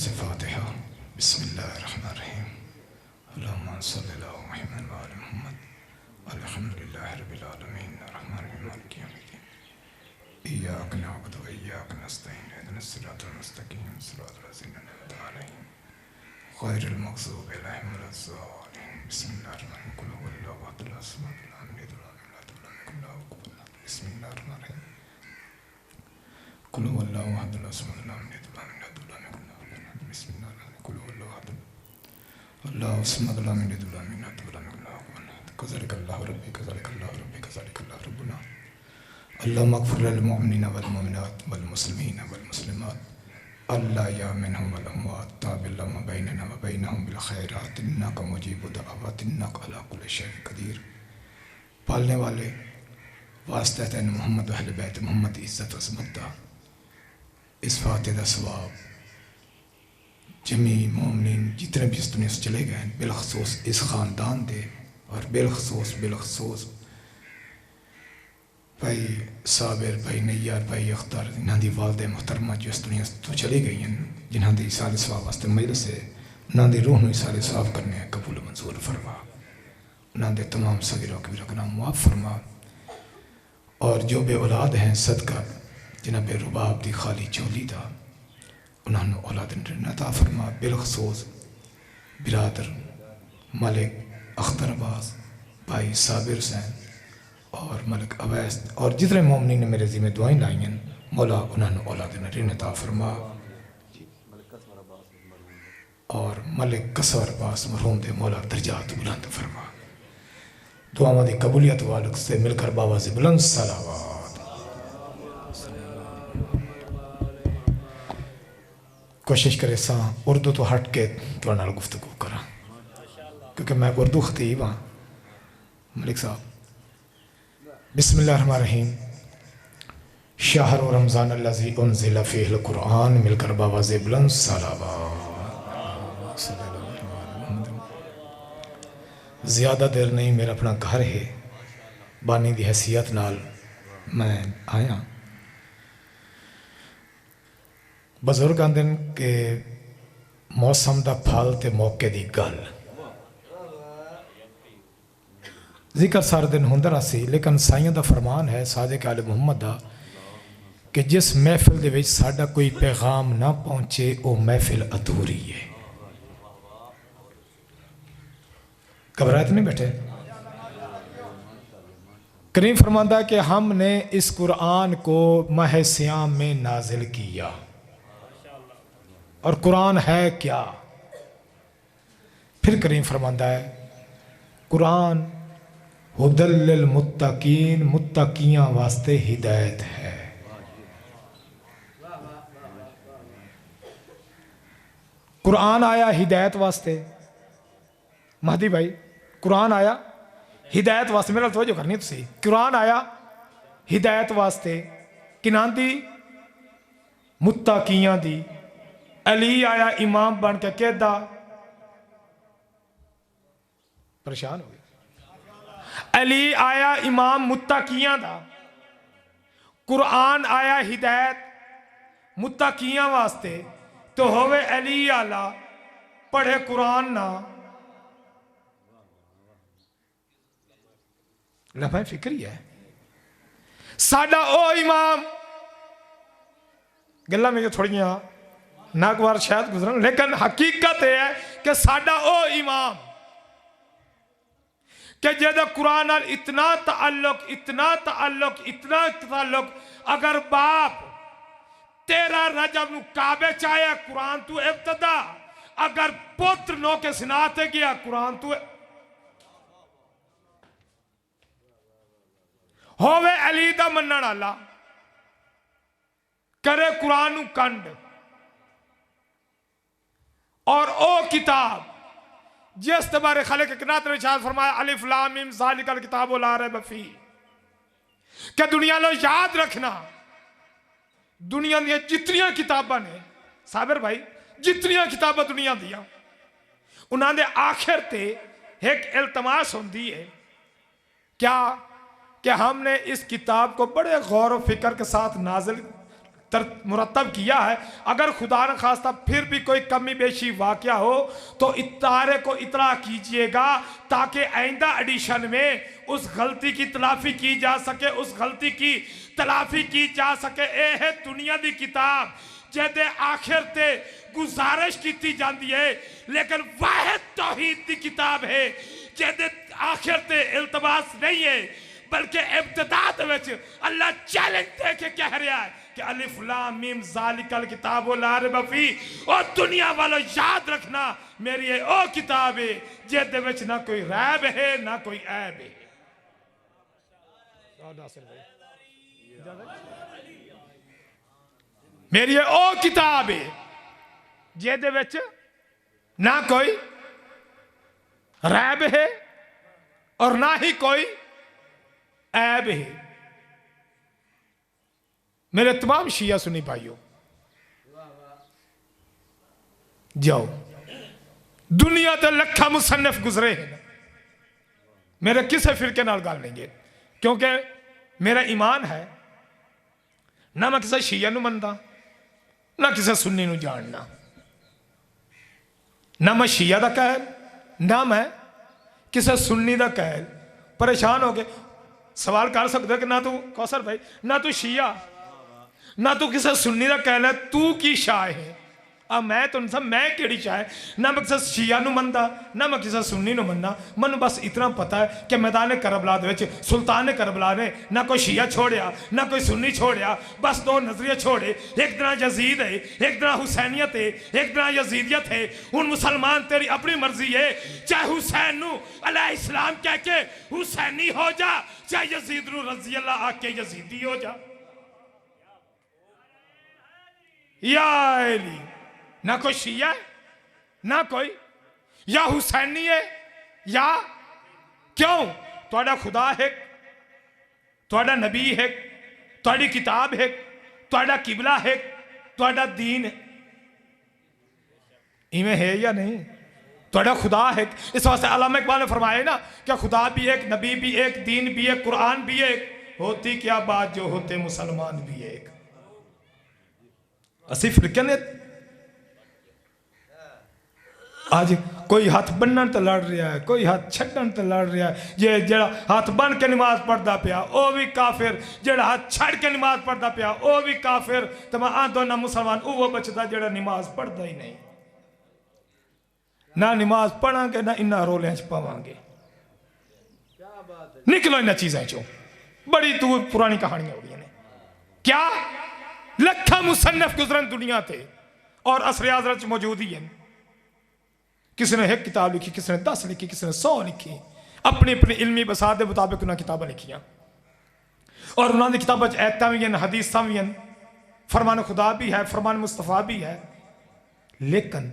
से फातिहा। बिस्मिल्लाहिर्रहमानिर्रहीम। अल्लाहुम्मा सल्ली अला मुहम्मद व आले मुहम्मद। अल्हम्दुलिल्लाहि रब्बिल आलमीन अर्रहमानिर्रहीम मालिकि यौमिद्दीन। इय्याका नअबुदु व इय्याका नस्तईन इहदिनस सिरातल मुस्तकीम सिरातल लज़ीना अनअमता अलैहिम गैरिल मग़ज़ूबि अलैहिम वलद्दाल्लीन। बिस्मिल्लाहिर रहमानिर रहीम। कुल हुवल्लाहु अहद अस-समद lam yalid wa lam yulad wa lam yakul lahu कुफुवन अहद। बिस्मिल्लाहिर रहमानिर रहीम। कुल हुवल्लाहु अहद अस-समद lam yalid wa lam yulad wa lam yakul lahu कुफुवन अहद। बिस्मिल्लाहिर रहमानिर रहीम। कुल हुवल्लाहु अहद अल्लाहु Samad lam yalid wa lam yulad wa lam yakul lahu कुफुवन अहद। कज़ालिकल्लाहु रब्बी कज़ालिकल्लाहु रब्बी कज़ालिकल्लाहु रब्बुना। अल्लाहुम्मा अग़फ़िर लिल मुअमिनीना वल मुमिनात वल मुस्लिमीना वल मुस्लिमात अल-अहया'i मिनहुम वल अमवात ताबिल मा बैनना व बैनहुम बिल खैरात इन्नका मुजीबु दअवात इन्नका अला कुल्लि शैइन क़दीर। पालने वाले वास्ते मोहम्मद अहले बैत मोहम्मद इज़्ज़त व अज़मत दा इस फातिहा दा सवाब जमी मोमिनीन जितने भी इस दुनिया से चले गए बिलखसूस इस ख़ानदान दे और बिलखसूस भाई साबिर भाई नैयार भाई अख्तर इन्हों की वालदे मुहतरमा जो इस दुनिया तो चली गई हैं जिन्हों की सारे सवाब वास्ते मजलिस है उन्होंने रूह में सारे साफ करने कबूल मंजूर फरमा। उन्होंने तमाम सगीरा कबीरा का नाम मुआफ़ फरमा और जो बे औलाद हैं सदका जिन्हें बेरुबाब दी खाली चोली था उन्होंने औलाद अता फरमा। बिलखसूस बिरादर मलिक अख्तर अब्बास भाई साबिर हुसैन और मलिक अवैस और जितने मोमिनीन ने मेरे ज़िम्मे दुआएं लाई हैं मौला उन्होंने औलाद नरीन अता फरमा। और मलिक कसवर अब्बास मरहूम दे मौला दर्जात बुलंद फरमा। दुआओं की कबूलियत वालक से मिलकर बाबा से बुलंद सलावत। कोशिश करे सा उर्दू तो हट के थोड़े नाल गुफ्तगू करा क्योंकि मैं उर्दू खतीब हाँ। मलिक साहब बिस्मिल्लाहिर्रहमानिर्रहीम। शाहरु रमज़ान अल्लज़ी उन्ज़िला फ़ीहिल क़ुरआन मिलकर बाबा से बुलंद सलावत। ज़्यादा देर नहीं मेरा अपना घर है बानी दी हैसियत नाल मैं आया। बजुर्ग आंदे कि मौसम दा फल ते मौके दी गल जिक्र सारे दिन होंदा रहा सी लेकिन साइयां दा फरमान है सादिक आले मुहम्मद दा कि जिस महफिल दे विच साडा कोई पैगाम ना पहुंचे वो महफिल अधूरी है। घबराए तो नहीं बैठे। करीम फरमांदा कि हमने इस कुरान को माह सियाम में नाजिल किया। और कुरान है क्या? फिर करीम फरमांदा है कुरान हुदल लिल मुत्तकीन मुत्तकियां वास्ते हिदायत है। कुरान आया हिदायत वास्ते। महदी भाई कुरान आया हिदायत वास्ते। मेरे तवज्जो करनी तुसी। कुरान आया हिदायत वास्ते किनां दी? मुत्तकियां दी। अली आया इमाम बन के कहदा परेशान हो गया। अली आया इमाम मुत्तकियां दा। कुरान आया हिदायत मुत्तकियां वास्ते तो होवे अली आला पढ़े कुरान ना लफा फिक्री है साडा ओ इमाम। गल्लां में थोड़ियां नागवार शायद गुजरन लेकिन हकीकत है कि साडा ओ इमाम कि जेदा कुरान नाल इतना ताल्लुक अगर बाप तेरा रजब नु काबे चाया कुरान तू इब्तदा अगर पुत्र नो के सिनाते गया कुरान तू होवे अली दा मनण वाला करे कुरान नु कंड और ओ किताब जिस बारे खालिक कायनात ने इरशाद फरमाया अलिफ लाम मीम ज़ालिकल किताबु ला रैब फी कि दुनिया लो याद रखना दुनिया दी जितनियां किताबां ने साबिर भाई जितनियां किताबां दुनिया दियां उन्होंने आखिर ते एक इल्तमास होंदी है क्या कि हमने इस किताब को बड़े गौर व फिक्र के साथ नाजिल मुरतब किया है। अगर खुदा न खास्ता फिर भी कोई कमी बेशी वाक़या हो तो इतारे को इतला कीजिएगा ताकि आइंदा एडिशन में उस गलती की तलाफी की जा सके, उस गलती की तलाफी की जा सके। ए है दुनिया दी किताब जेदे आखिर ते गुजारिश की जाती है, लेकिन वाहिद तौहीद की किताब है जेदे आखिर ते इल्तबास नहीं है, बल्कि इब्तिदा विच अल्लाह चैलेंज दे के कह रहा है कि अलिफ लाम मीम ज़ालिकल किताबु ला रैब फी। और दुनिया वालों याद रखना, मेरी ये ओ किताब है जेदे विच ना कोई रैब है ना कोई ऐब है। मेरी ये ओ किताब है जेदे विच ना कोई रैब है और ना ही कोई ऐब है। मेरे तमाम शिया सुन्नी भाइयों, जाओ, दुनिया ते लखा मुसन्निफ गुजरे हैं, मेरे किसी फिरके नाल गल नहीं है, क्योंकि मेरा ईमान है ना मैं किसी शिया नूं मनदा ना किसी सुन्नी नूं जानना, ना मैं शिया दा कहल ना मैं किसी सुन्नी दा कहल। परेशान हो गए, सवाल कर सकते हो कि ना तू कौसर भाई, ना तू शिया ना तू किसी सुन्नी का कहना, तू की शाह है। अब मैं तुम सब मैं केड़ी शाह है, ना मैं किसी शिया नूं मनदा ना मैं किसी सुन्नी नूं मनना। मैं बस इतना पता है कि मैदान करबला दे विच सुल्तान करबला ने ना कोई शिया छोड़िया ना कोई सुन्नी छोड़िया, बस दो नजरिए छोड़े, एक तरह यजीद है एक तरह हुसैनियत है एक तरह यजीदियत है। हुन मुसलमान तेरी अपनी मर्जी है, चाहे हुसैन नूं अलैहि इस्लाम कह के हुसैनी हो जा, चाहे यजीद नूं रज़ी अल्लाह आके यजीदी हो जा। या अली ना कोई शिया है ना कोई या हुसैनी है या क्यों, तुहाडा खुदा है, तुहाडा नबी है, तुहाडी किताब है, तुहाडा किबला है, तुहाडा दीन है, इवें है या नहीं? तुहाडा खुदा है। इस वास्ते अल्लामा इकबाल ने फरमाया ना कि खुदा भी एक, नबी भी एक, दीन भी एक, कुरान भी एक, होती क्या बात जो होते मुसलमान भी एक। असी फिरके ने आज कोई हाथ बन्नण तो लड़ रहा है, कोई हाथ छड्डण तो लड़ रहा है। जे जड़ा हाथ बन के नमाज पढ़ता पिया वो भी काफिर, जड़ा हाथ छड़ के नमाज पढ़ता पिया वो भी काफिर। तो मैं आदो ना मुसलमान वो बचता जड़ा नमाज पढ़ता ही नहीं। ना नमाज पढ़ांगे ना इन्ना रोलियां च पावांगे। निकलो इन चीज़ों चो, बड़ी दूर पुरानी कहानियां हो गई ने। क्या लखा मुसन्नफ गुजरन दुनिया ते और असर हज़रत च मौजूद ही है। किसी ने एक किताब लिखी, किसी ने 10 लिखी, किसी ने 100 लिखी, अपनी अपनी इल्मी बसात के मुताबिक उन्हें किताबें लिखियां। और उन्होंने किताबों ऐतां भी हैं, हदीसां भी हैं, फरमान खुदा भी है, फरमान मुस्तफ़ा भी है। लेकिन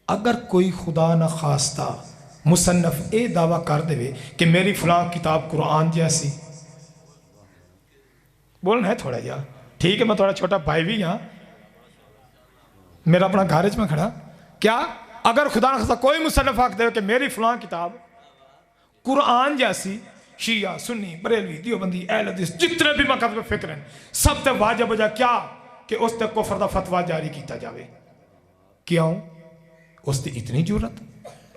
अगर कोई खुदा न खास्ता मुसन्नफ ये दावा कर दे कि मेरी फलां किताब कुरान जैसी, बोलना है थोड़ा जा ठीक है, मैं थोड़ा छोटा भाई भी हाँ, मेरा अपना घर में खड़ा, क्या अगर खुदा न खास्ता कोई मुसन्नफ आख दे कि मेरी फलां किताब कुरान जैसी, शिया सुन्नी बरेलवी दियोबंदी अहल हदीस जितने भी मकतब फिक्र हैं सब ते वाजिब वजह क्या कि उस ते कुफर दा फतवा जारी किया जाए। क्यों? उसकी इतनी जरूरत,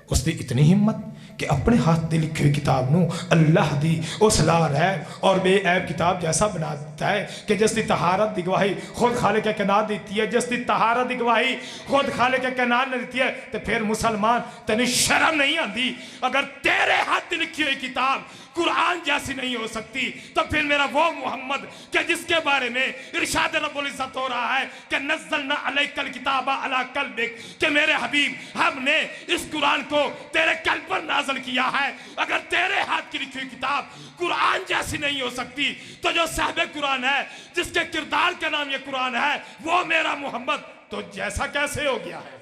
उसकी इतनी हिम्मत कि अपने हाथ से लिखी हुई किताब नूं अल्लाह दी उस लाल है और बेऐब किताब जैसा बना देता है कि जिसकी तहारत की गवाही खुद खालिक के कायनात देती है, जिसकी तहारत की गवाही खुद खालिक के कायनात ने देती है। तो फिर मुसलमान तेन शर्म नहीं आती? अगर तेरे हाथ से लिखी हुई किताब कुरान जैसी नहीं हो सकती तो फिर मेरा वो मोहम्मद के जिसके बारे में इरशाद रब्बुल इज्जत हो रहा है कि नज़्ज़लना अलैकल किताबा अला कल्बिक, कि मेरे हबीब हमने इस कुरान को तेरे कल्ब पर नाज़िल किया है। अगर तेरे हाथ की लिखी हुई किताब कुरान जैसी नहीं हो सकती तो जो साहिब कुरान है, जिसके किरदार का नाम ये कुरान है, वो मेरा मोहम्मद तो जैसा कैसे हो गया है?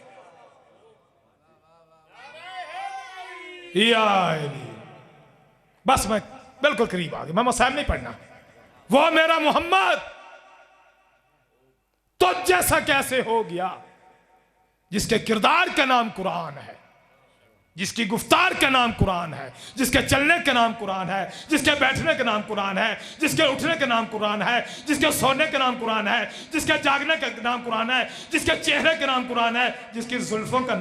या बस मैं बिल्कुल करीब आ गया, मैं मसाइब नहीं पढ़ना। वो मेरा मोहम्मद तो जैसा कैसे हो गया जिसके किरदार का नाम कुरान है। जिसकी गुफ्तार का नाम कुरान है, जिसके चलने का नाम कुरान है, जिसके बैठने का नाम कुरान है, जिसके उठने का नाम कुरान है, जिसके सोने का नाम कुरान है, जिसके जागने का नाम कुरान है, जिसके चेहरे का नाम कुरान है, जिसकी जुल्फों का,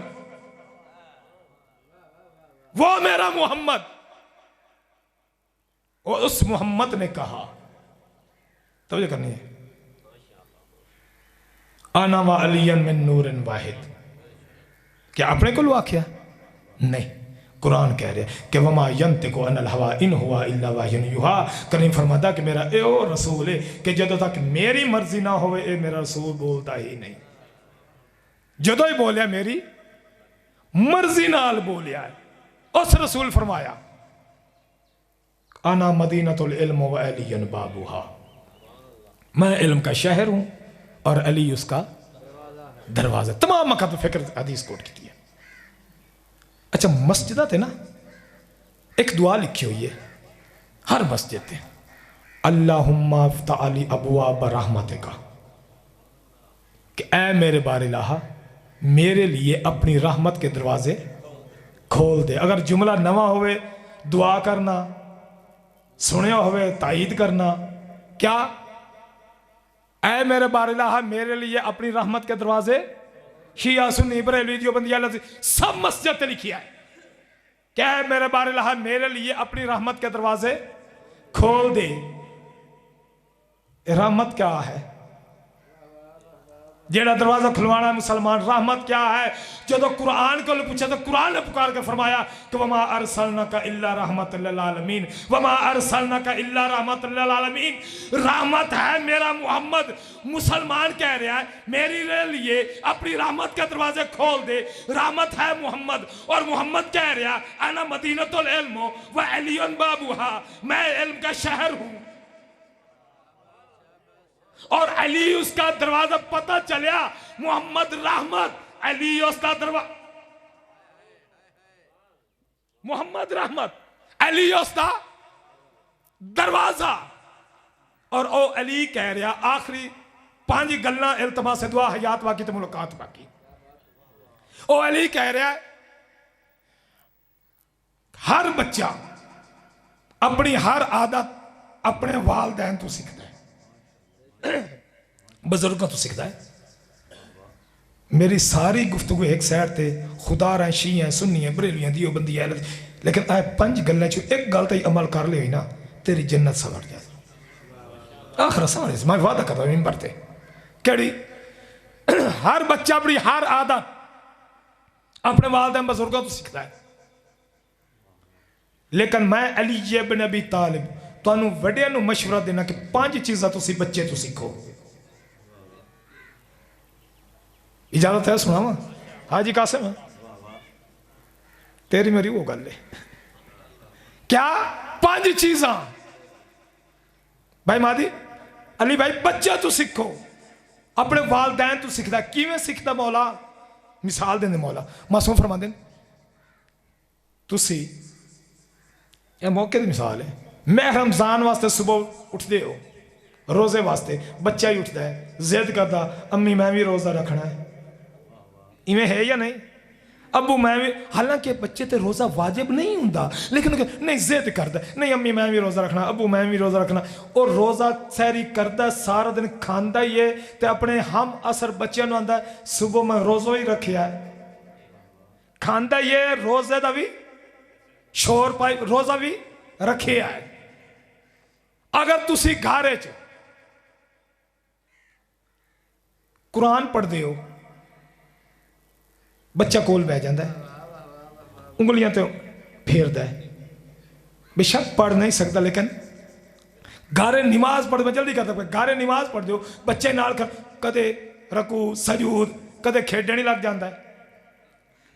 वो मेरा मोहम्मद। और उस मोहम्मद ने कहा, तवज्जो करनी है, आना व अलियन मिन नूरिन वाहिद। क्या अपने को आख्या? नहीं, कुरान कह रहे कि वमा यंतिकु अनिल हवा इन हुआ इल्ला वहयुन युहा। करीम फरमाता कि मेरा ए ओ रसूल है कि जदों तक मेरी मर्जी ना होवे ए मेरा रसूल बोलता ही नहीं। जदों ही बोलिया मेरी मर्जी नाल बोलिया है। उस रसूल फरमाया आना मदीनतुल इल्म व अलियन बाबूहा, मैं इल्म का शहर हूं और अली उसका दरवाजा। तमाम मकात फिक्र हदीस कोट की है। अच्छा, मस्जिद थे ना, एक दुआ लिखी हुई है हर मस्जिद पे, अल्लाहुम्मा फ़्तह अली अबवाब रहमतिका, कि ऐ मेरे बारिलाहा मेरे लिए अपनी रहमत के दरवाजे खोल दे। अगर जुमला नवा होवे दुआ करना, सुने होवे तायीद करना। क्या? ऐ मेरे बारिलाहा मेरे लिए अपनी रहमत के दरवाजे, शिया सुन्नी बरेलवी देओबंदी सब मस्जिद पे लिखी है। क्या है? मेरे बारिलाहा मेरे लिए अपनी रहमत के दरवाजे खोल दे। रहमत क्या है? जेड़ा दरवाजा खुलवाना मुसलमान, रहमत क्या है? जो कुरान को पूछा तो कुरान ने पुकार कर फरमाया कि वमा अरसलनाका इल्ला रहमतल लिल आलमीन, वमा अरसलनाका इल्ला रहमतल लिल आलमीन। रहमत है मेरा मोहम्मद। मुसलमान कह रहा है मेरे लिए अपनी रहमत के दरवाजे खोल दे। रहमत है मोहम्मद, और मोहम्मद कह रहा अना मदीनतुल इल्म व अलियुन बाबूहा, मैं इल्म का शहर हूं और अली उसका दरवाजा। पता चलिया मोहम्मद रहमत, अली उसका दरवाजा। मोहम्मद रहमत, अली उसका दरवाजा। और ओ अली कह रहा आखिरी 5 गल्लां इल्तमास दुआ हयात बाकी तो मुलाकात बाकी। ओ अली कह रहा हर बच्चा अपनी हर आदत अपने वालदैन तो सीखता है, बुजुर्गों तो सीखता है। मेरी सारी गुफ्तगू एक सैड थे खुदा रहा शी है सुन्नी है बरेलियां दियोबंदी है, लेकिन आ 5 गल्लां चो एक गल तो अमल कर ले ना तेरी जन्नत सवर जाए। आखिर समझ मैं वादा करता हूं बढ़ते कड़ी हर बच्चा अपनी हर आदत अपने वालदैन बुजुर्गों तो सीखता है। लेकिन मैं अली इब्न अबी तालिब तुहानू वड्डियां नू मशवरा देना कि 5 चीज़ां तुसी बच्चे तो सीखो। इजाजत है सुनावा? हाजी कासिम तेरी मेरी वो गल है। क्या 5 चीज़ां भाई मादी अली भाई बच्चा तो सीखो, अपने वालदैन तो सीखता। किवें सीखता? मौला मिसाल देंदे, मौला मासूम फरमांदे तुसी ये मौके की मिसाल है। मैं रमजान वास्ते सुबह उठते हो रोजे वास्ते, बच्चा ही उठता है जिद करता अम्मी मैं भी रोजा रखना है, इवें है या नहीं? अबू मैं भी, हालांकि बच्चे ते रोजा वाजिब नहीं होंदा लेकिन नहीं जिद करता नहीं अम्मी मैं भी रोजा रखना, अबू मैं भी रोजा रखना। और रोजा सहरी करता सारा दिन खांदा ही है ते अपने हम असर बच्चों को आंदा सुबह मैं रोजा ही रखिया, खांदा ही है रोजे का भी शोर पाई रोजा भी रखिया है। अगर तुसी घारे च कुरान पढ़ते हो बच्चा कोल बह जाता है, उंगलियां तो फेरता है, बेशक पढ़ नहीं सकता लेकिन गारे नमाज पढ़ मैं जल्दी करता गारे नमाज पढ़ दो बच्चे नाल कदे रकू सजूद कदे खेडण ही लग जाता है,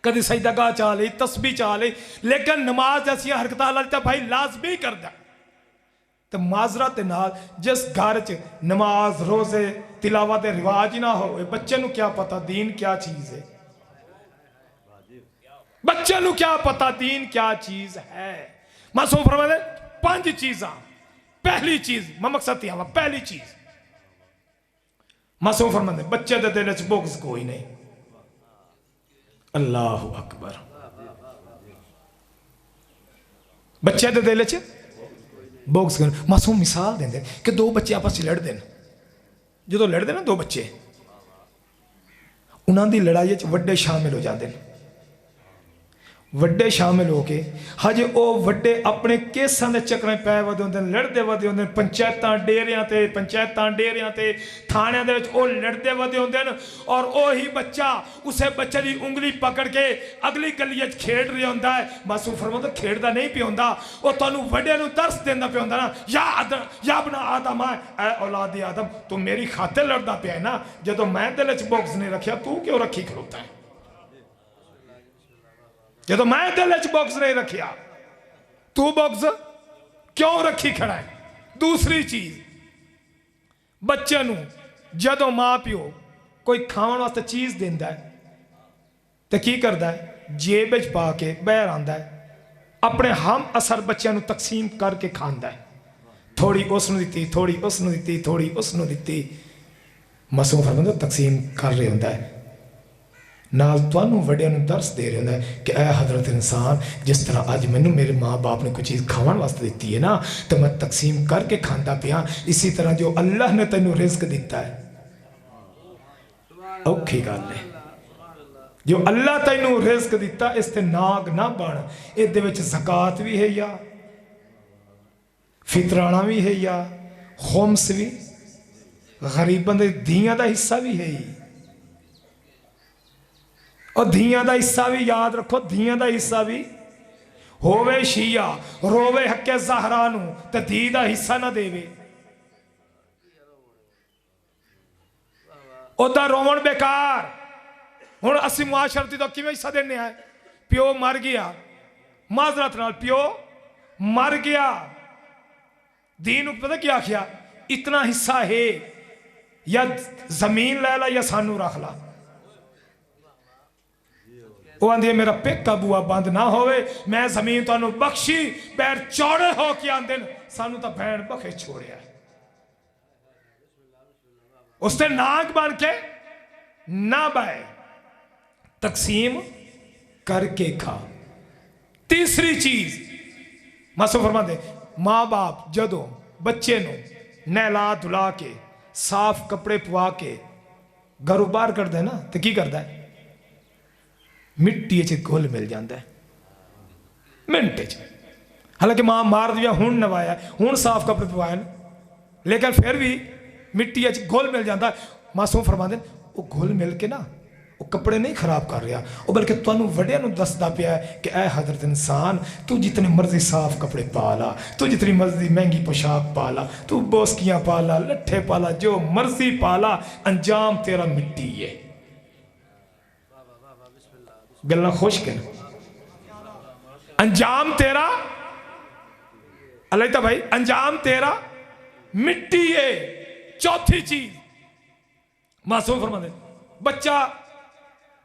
कदे सजदा गाह चा ले तस्बीह चा ले, लेकिन नमाज जैसी हरकतां लगता भाई लाजमी करता। तो माजरत नाल जिस घर च नमाज रोजे तिलावत के रिवाज ही ना हो, बच्चे नू क्या पता दीन क्या चीज है? बच्चे नू क्या पता दीन क्या चीज है? मासूम फरमाते 5 चीज़ां। पहली चीज मैं मकसद थी पहली चीज मासूम फरमाते बच्चे के दिल च बुग़्ज़ कोई नहीं। अल्लाह अकबर। बच्चे के दिल च बोक्स कर। मासूम मिसाल देंगे कि दो बच्चे आपस में लड़ते हैं, जो लड़ते ना दो बच्चे, उन्होंने लड़ाई वड्डे शामिल हो जाते हैं। वड्डे शामिल हो के हजे वो वड्डे अपने केसां के चक्कर पै वधे होंदे, लड़ते वधे होंदे, पंचायतां डेरियां ते थाणियां दे विच वो लड़ते वधे होंदे न। और वही बच्चा उसे बच्चे की उंगली पकड़ के अगली गली खेड रहा होंदा है। मासूम फरमांदा खेडदा नहीं पिया होंदा, वो तुहानूं वड्डिआं नूं दर्स देंदा पिया होंदा ना, या अपना आदम ऐ औलाद आदम, तू मेरी खातिर लड़दा पिया है ना, जदों मैं दिल च बोक्स नहीं रखिया तू क्यों रखी खलोता है? जो तो मैं दिल च बॉक्स नहीं रखिया तू बॉक्स क्यों रखी खड़ा है? दूसरी चीज, बच्चे नूं जदों मां प्यो कोई खाने वास्ते चीज देंदा है तो की करता है? जेब विच पा के बहर आंदा है, अपने हम असर बच्चों नूं तकसीम करके खांदा है। थोड़ी उसनूं दित्ती, थोड़ी उसनूं दित्ती, थोड़ी उसनूं दित्ती। मासूम फरमांदा तकसीम कर रहे होंदा है, नाल तुहानूं वड्डिआं नूं दर्स दे रहा है कि ऐ हजरत इंसान, जिस तरह अज मैनूं मेरे माँ बाप ने कोई चीज़ खाने वास्ते दी है ना, तो मैं तकसीम करके खांदा पिया। इसी तरह जो अल्लाह ने तैनूं रिज़्क दिता है, औखी गल है, जो अल्लाह तैनूं रिज़्क दिता इस ते नाग ना बन। इहदे विच ज़कात भी है या फितराना भी है या खुम्स भी, गरीबां दे धीआं दा हिस्सा भी है। और धीआं दा हिस्सा भी याद रखो, धीआं दा हिस्सा भी होवे शिया, रोवे हक्के ज़हरा नूं ते धी दा हिस्सा ना देवे, ओदा रोवण बेकार। हुण असीं मुआशरती तो किवें हिस्सा देने आए? प्यो मर गया, माजरत नाल प्यो मर गया, धी नूं पता क्या आखिया? इतना हिस्सा है, या जमीन लै ला या सानू रख ला। वो आंदी है मेरा पेका बुआ बंद ना होवे, मैं जमीन तुहानू बख्शी, पैर चौड़े हो के आंदे सानू तो भैन बखे छोड़िया। उसने नाग बन के ना बाए, तकसीम करके खा। तीसरी चीज मासूम फरमाते, माँ बाप जदों बच्चे नूं नहला धुला के साफ कपड़े पवा के घरों बाहर करते ना, तो की करता है? मिट्टी च घुल मिल जाता है मिनट च। हालांकि मां मार दिया, हूं नवाया, हूं साफ कपड़े पवाए, लेकिन फिर भी मिट्टी च घुल मिल जाता। मासूम फरमाते वो घुल मिल के ना वो कपड़े नहीं खराब कर रहा, वो बल्कि तुहानूं वड्डिआं नूं दसदा पिया है कि ऐ हजरत इंसान, तू जितने मर्जी साफ कपड़े पा ला, तू जितनी मर्जी महंगी पोशाक पा ला, तू बोसकियां पा ला, लट्ठे पा ला, जो मर्जी पा ला, अंजाम तेरा मिट्टी है। गल्ला खुश के अंजाम तेरा अल्लाह भाई, अंजाम तेरा मिट्टी है। चौथी चीज मासूम फरमाते, बच्चा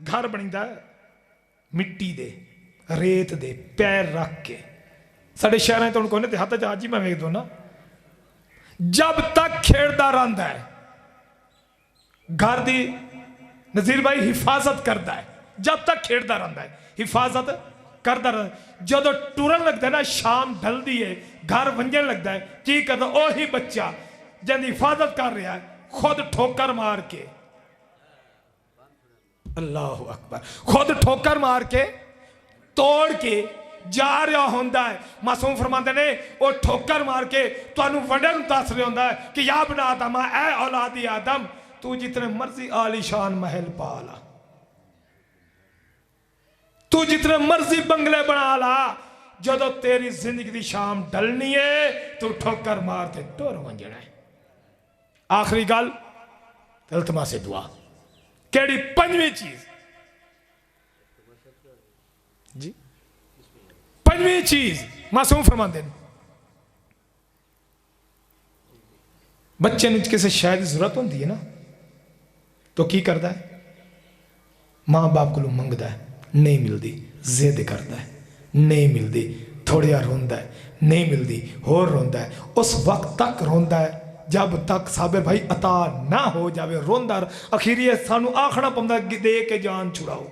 घर बनता है मिट्टी दे, रेत दे पैर रख के। साढ़े शहर तो कोई देहात अज ही मैं वेख दो ना, जब तक खेड़ता रहा है घर की नज़ीर भाई हिफाजत करता है, जब तक खेड़ता रहा है हिफाजत करता रहा। जो टुरन लगता है ना, शाम ढलती है, घर वंजन लगता है, की करता वही बच्चा जिंदी हिफाजत कर रहा है, खुद ठोकर मार के, अल्लाह अकबर, खुद ठोकर मार के तोड़ के जा रहा होंदा है। मासूम फरमाते ने वो ठोकर मार के तुहानू वड्डे नूं दस रहा होंदा है कि या बना आदम, ऐ औलादी आदम, तू जितने मर्जी आलीशान महल पा ला, तू जितने मर्जी बंगले बना ला, जदों तेरी जिंदगी की शाम ढलनी है तू ठोकर मार के टुर वंजना है। आखिरी गल इल्तमा से दुआ, केड़ी? पंजवीं चीज जी, पंजवीं चीज मासूम फरमाते हैं, बच्चे ने किसी शय की जरूरत होती है ना, तो की करता है? मां बाप को मंगता है, नहीं मिलती, जिद करता है, नहीं मिलती, थोड़ा रोंदा है, नहीं मिलती, होर रोंदा है। उस वक्त तक रोंदा है जब तक साबिर भाई अता ना हो जाए, रोंदा। अखीरी सानू आखना पौंदा दे के जान छुड़ाओ,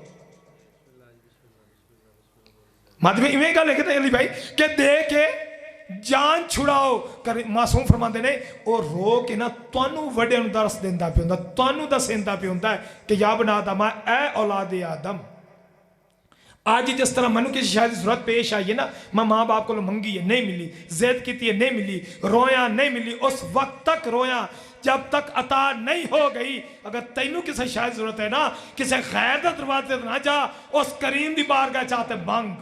मत में इवें गल है अली भाई कि दे के जान छुड़ाओ कर मासूम फरमाते ने और रो के ना तुहानू वड्डे नूं दरस देंदा पिया हुंदा तुहानू दसेंदा पिया हुंदा कि या बना आदम ऐ औलाद आदम आज जिस तरह मनु किसी शायद जरूरत पेश आई है ना मैं माँ बाप को मंगी है नहीं मिली जिद की है नहीं मिली रोया नहीं मिली उस वक्त तक रोया जब तक अता नहीं हो गई अगर तेनू किसी शायद जरूरत है ना किसी खैर का दरवाजे ना जा उस करीम की बारगाह चाहते मांग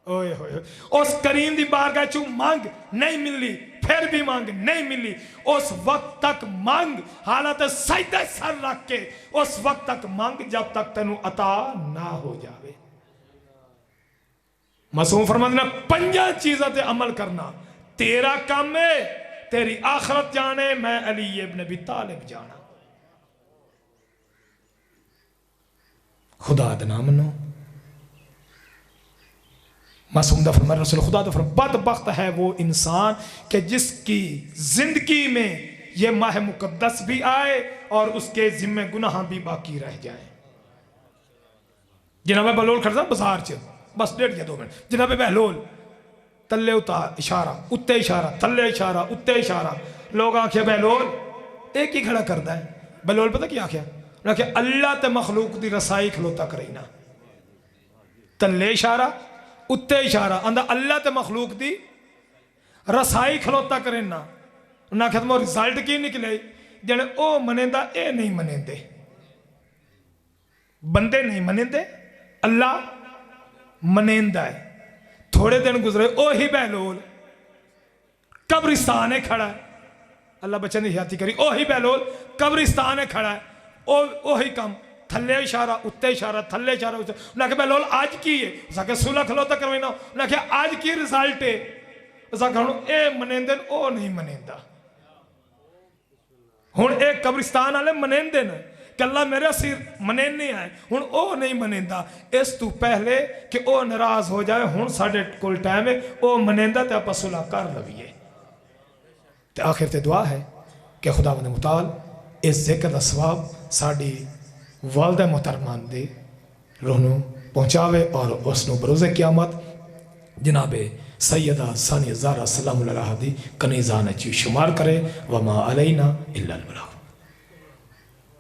ओए होए उस करीम की बारगाह चू मांग नहीं मिली फिर भी मांग नहीं मिली उस वक्त तक मांग हालात सजदे सर रख के उस वक्त तक मांग जब तक तेनू अता ना हो जावे मासूम फरमाते ने 5 चीज़ों ते अमल करना तेरा काम है तेरी आखरत जाने मैं अली इब्न अबी तालिब जाना खुदा दा नाम नो मासूम दा फरमान रसूल खुदा दा फरमान बदबख्त है वो इंसान कि जिसकी जिंदगी में ये माह मुकद्दस भी आए और उसके जिम्मे गुनाह भी बाकी रह जाए जनाब बहलोल खड़ता बाजार च बस 1.5 या 2 मिनट जनाब बहलोल तले उतार इशारा उत्ते इशारा थले इशारा उत्ते इशारा लोग आखे बहलोल एक ही खड़ा करता है बहलोल पता क्या आख्या उन्हें आख्या अल्लाह ते मखलूक दी रसाई खलोता करे ना तले इशारा उत्ते इशारा आंदा अल्लाह ते मखलूक दी रसाई खलोता करे ना उन्हें आख्या तुम रिजल्ट की निकले जने ओ मनेंदा ए नहीं मनेंदे बंदे नहीं मनेंदे अल्लाह मनेंदा है थोड़े दिन गुजरे ओही बहलोल कब्रिस्तान है खड़ा है अल्लाह बच्चे ने हयाती करी ओही बहलोल कब्रिस्तान है खड़ा है ओही कम थले इशारा उत्ते इशारा थले इशारा उन्हें आख्या बहलोल आज की है उसके सुलह खलोता करवाना उन्हें आख्या आज की रिजल्ट है उसका हूँ ए मनेंदे ओ नहीं मनेंदा हूँ एक कब्रिस्तान वाले मनेंदे ने कल्ला मेरे सिर मनेने आए हूँ ओ नहीं मनेंदा इस तू पहले कि ओ नाराज हो जाए हूँ साढ़े कोल टाइम है ओ मनेंदा तो आप सुलह कर लवीए तो आखिर ते दुआ है कि खुदावंद मुताल इस जिक्र का सवाब साड़ी वालदा मोहतरमान दे रूह नूं पहुँचावे और उसनूं बरोज़े क़यामत जनाबे सैयदा सानिया ज़हरा सलामुल्लाह दी कनीज़ान च शुमार करे वमा अलैना इल्लल बलाग।